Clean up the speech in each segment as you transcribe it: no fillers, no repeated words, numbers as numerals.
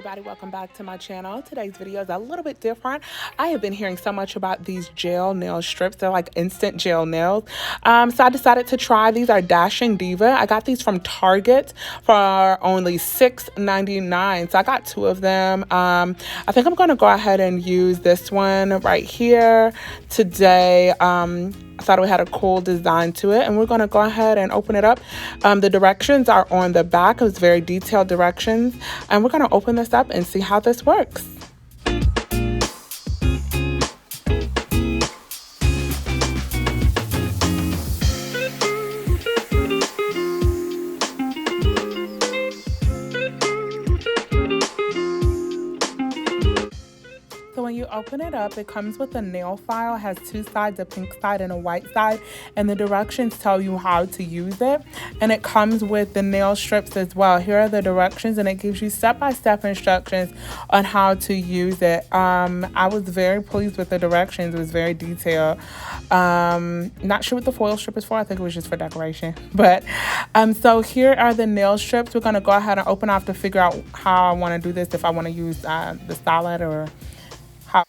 everybody, welcome back to my channel. Today's video is a little bit different. I have been hearing so much about these gel nail strips. They're like instant gel nails. So I decided to try. These are Dashing Diva. I got these from Target for only $6.99. So I got two of them. I think I'm going to go ahead and use this one right here today. I thought it had a cool design to it, and we're going to go ahead and open it up. The directions are on the back. It's very detailed directions, and we're going to open this up and see how this works. So when you open it up, it comes with a nail file. It has two sides, a pink side and a white side, and the directions tell you how to use it. And it comes with the nail strips as well. Here are the directions, and it gives you step-by-step instructions on how to use it. I was very pleased with the directions. It was very detailed. Not sure what the foil strip is for. I think it was just for decoration. But so here are the nail strips. We're going to go ahead and open up to figure out how I want to do this, if I want to use the solid or how.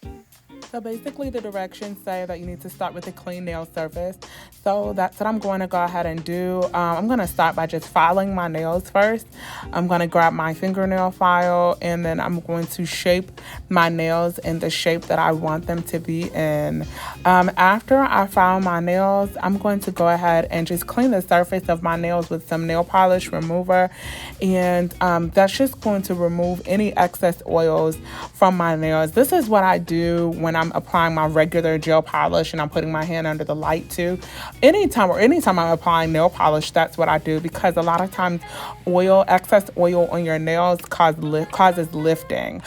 So basically the directions say that you need to start with a clean nail surface. So that's what I'm going to go ahead and do. I'm going to start by just filing my nails first. I'm going to grab my fingernail file, and then I'm going to shape my nails in the shape that I want them to be in. After I file my nails, I'm going to go ahead and just clean the surface of my nails with some nail polish remover. And that's just going to remove any excess oils from my nails. This is what I do when I'm applying my regular gel polish and I'm putting my hand under the light too. Anytime I'm applying nail polish, that's what I do, because a lot of times excess oil on your nails causes lifting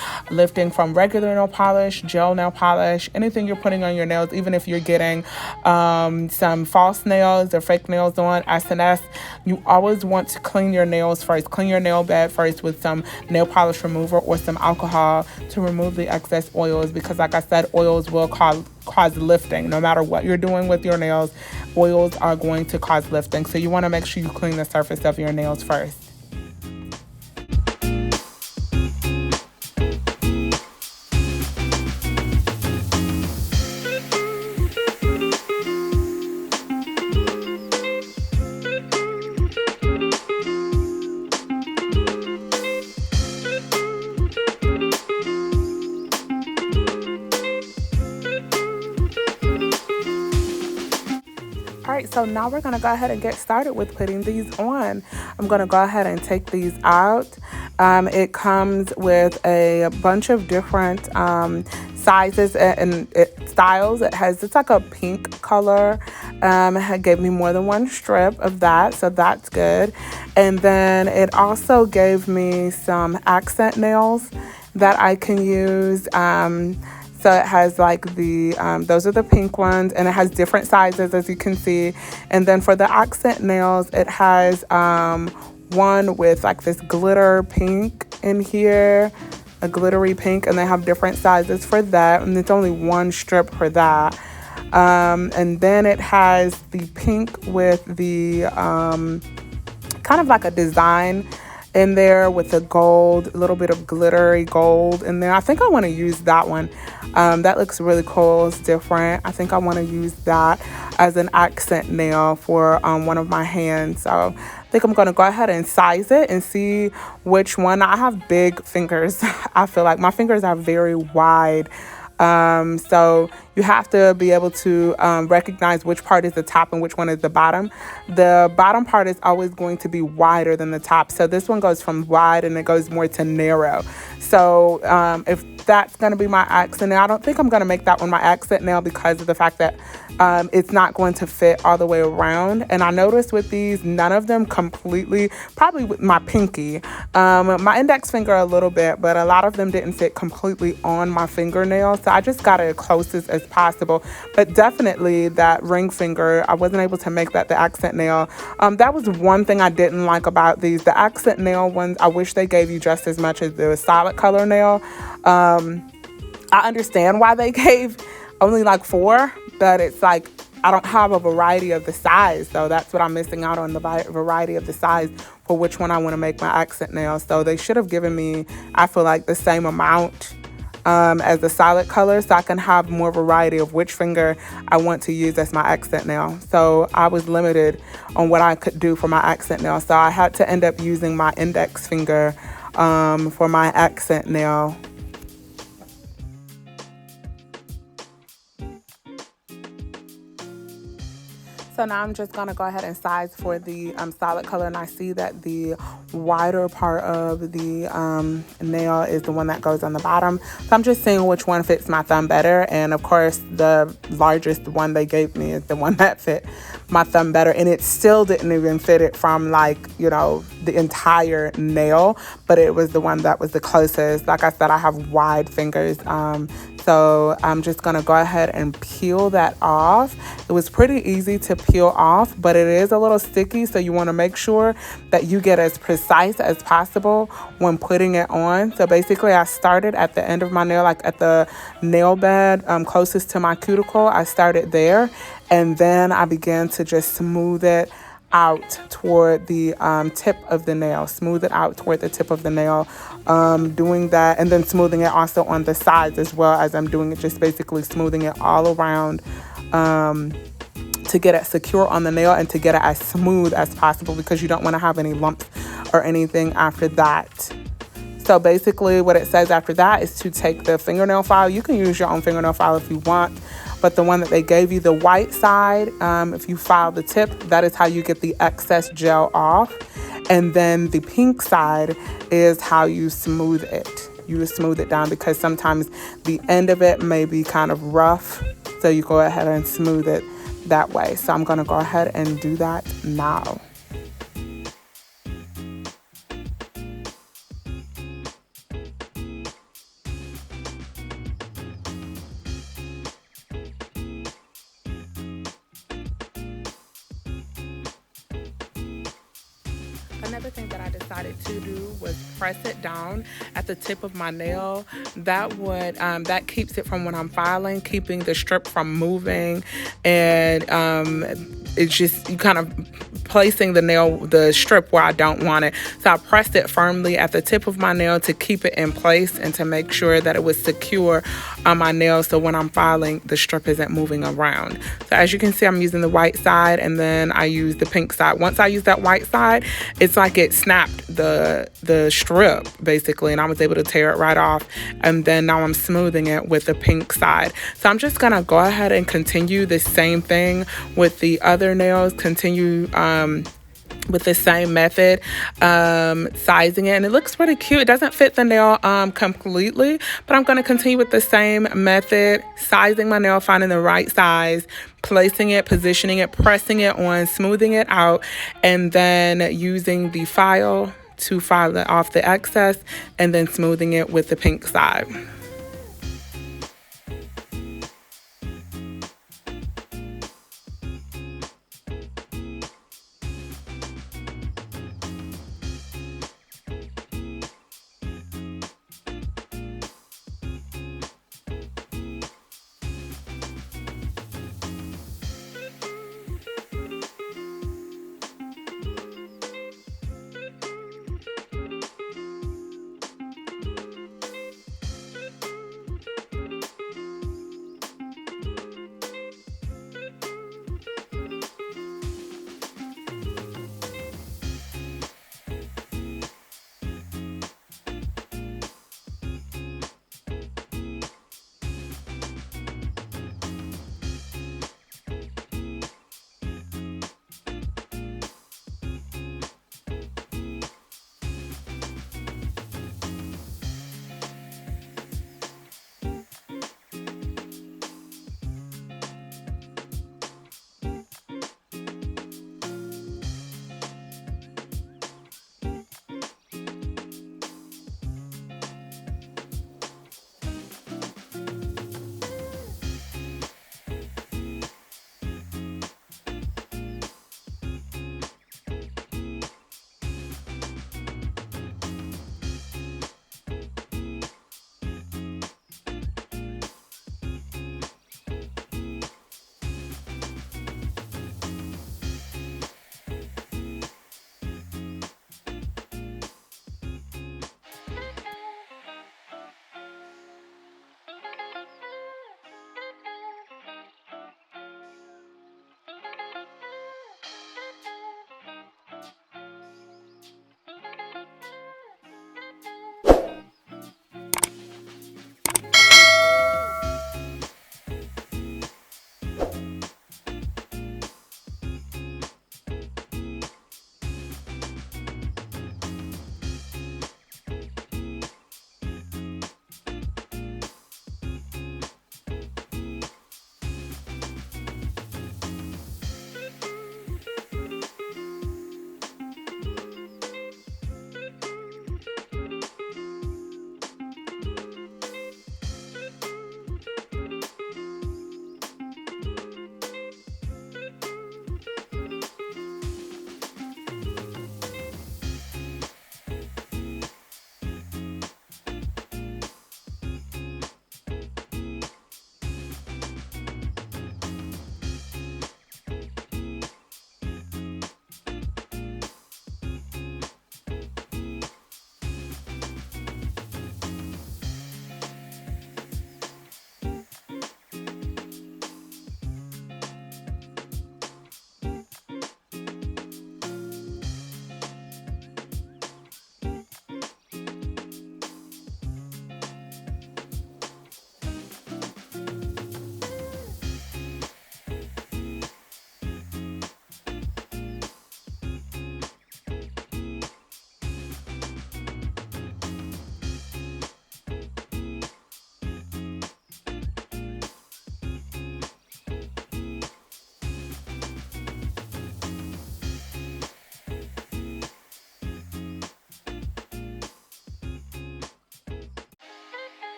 from regular nail polish, gel nail polish, anything you're putting on your nails. Even if you're getting some false nails or fake nails on SNS, you always want to clean your nails first. Clean your nail bed first with some nail polish remover or some alcohol to remove the excess oils, because like I said, oils will cause lifting. No matter what you're doing with your nails, oils are going to cause lifting. So you want to make sure you clean the surface of your nails first. Alright, so now we're going to go ahead and get started with putting these on. I'm going to go ahead and take these out. It comes with a bunch of different sizes and styles. It's like a pink color. It gave me more than one strip of that, so that's good. And then it also gave me some accent nails that I can use. So it has like those are the pink ones, and it has different sizes, as you can see. And then for the accent nails, it has one with like this glitter pink in here, a glittery pink, and they have different sizes for that. And it's only one strip for that. And then it has the pink with the kind of like a design in there with the gold, a little bit of glittery gold in there. I think I want to use that one. That looks really cool. It's different. I think I want to use that as an accent nail for one of my hands. So I think I'm going to go ahead and size it and see which one. I have big fingers. I feel like my fingers are very wide. So you have to be able to recognize which part is the top and which one is the bottom. The bottom part is always going to be wider than the top. So this one goes from wide and it goes more to narrow. So if that's going to be my accent nail, I don't think I'm going to make that one my accent nail because of the fact that it's not going to fit all the way around. And I noticed with these, none of them completely, probably with my pinky, my index finger a little bit, but a lot of them didn't fit completely on my fingernail. So I just got it as closest as possible. But definitely that ring finger, I wasn't able to make that the accent nail. That was one thing I didn't like about these. The accent nail ones, I wish they gave you just as much as the solid color nail. I understand why they gave only like 4, but it's like I don't have a variety of the size, so that's what I'm missing out on, the variety of the size for which one I want to make my accent nail. So they should have given me, I feel like, the same amount as the solid color, so I can have more variety of which finger I want to use as my accent nail. So I was limited on what I could do for my accent nail, so I had to end up using my index finger for my accent nail. So now I'm just gonna go ahead and size for the solid color, and I see that the wider part of the nail is the one that goes on the bottom. So I'm just seeing which one fits my thumb better, and of course the largest one they gave me is the one that fit my thumb better, and it still didn't even fit it from, like, you know, the entire nail, but it was the one that was the closest. Like I said, I have wide fingers, so I'm just gonna go ahead and peel that off. It was pretty easy to peel off, but it is a little sticky, so you want to make sure that you get as precise as possible when putting it on. So basically I started at the end of my nail, like at the nail bed closest to my cuticle. I started there, and then I began to just smooth it out toward the tip of the nail. Smooth it out toward the tip of the nail. Doing that, and then smoothing it also on the sides as well as I'm doing it. Just basically smoothing it all around to get it secure on the nail and to get it as smooth as possible, because you don't want to have any lumps or anything after that. So basically what it says after that is to take the fingernail file. You can use your own fingernail file if you want, but the one that they gave you, the white side, if you file the tip, that is how you get the excess gel off. And then the pink side is how you smooth it. You smooth it down, because sometimes the end of it may be kind of rough. So you go ahead and smooth it that way. So I'm going to go ahead and do that now. Another thing that I decided to do was press it down at the tip of my nail. That keeps it from, when I'm filing, keeping the strip from moving, and it's just you kind of placing the strip where I don't want it. So I pressed it firmly at the tip of my nail to keep it in place and to make sure that it was secure on my nail, so when I'm filing, the strip isn't moving around. So as you can see, I'm using the white side, and then I use the pink side. Once I use that white side, it's like it snapped the strip basically, and I was able to tear it right off. And then now I'm smoothing it with the pink side. So I'm just gonna go ahead and continue the same thing with the other nails. Continue with the same method, sizing it, and it looks pretty cute. It doesn't fit the nail completely, but I'm going to continue with the same method, sizing my nail, finding the right size, placing it, positioning it, pressing it on, smoothing it out, and then using the file to file it off the excess, and then smoothing it with the pink side.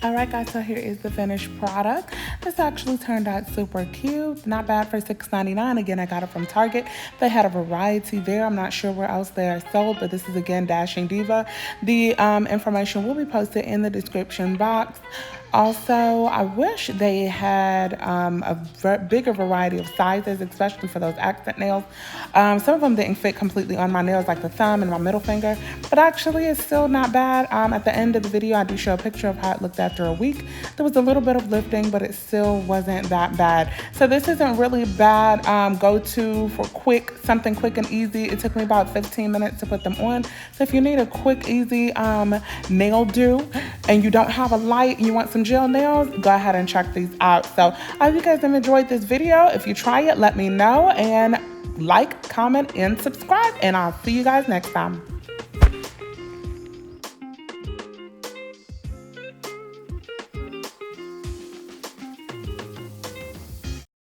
Alright guys, so here is the finished product. This actually turned out super cute. Not bad for $6.99. Again, I got it from Target. They had a variety there. I'm not sure where else they are sold, but this is again Dashing Diva. The information will be posted in the description box. Also, I wish they had bigger variety of sizes, especially for those accent nails. Some of them didn't fit completely on my nails, like the thumb and my middle finger, but actually it's still not bad. At the end of the video, I do show a picture of how it looked after a week. There was a little bit of lifting, but it still wasn't that bad. So this isn't really bad go-to for something quick and easy. It took me about 15 minutes to put them on. So if you need a quick, easy nail do and you don't have a light and you want some gel nails, go ahead and check these out. So I hope you guys have enjoyed this video. If you try it, let me know, and like, comment, and subscribe, and I'll see you guys next time.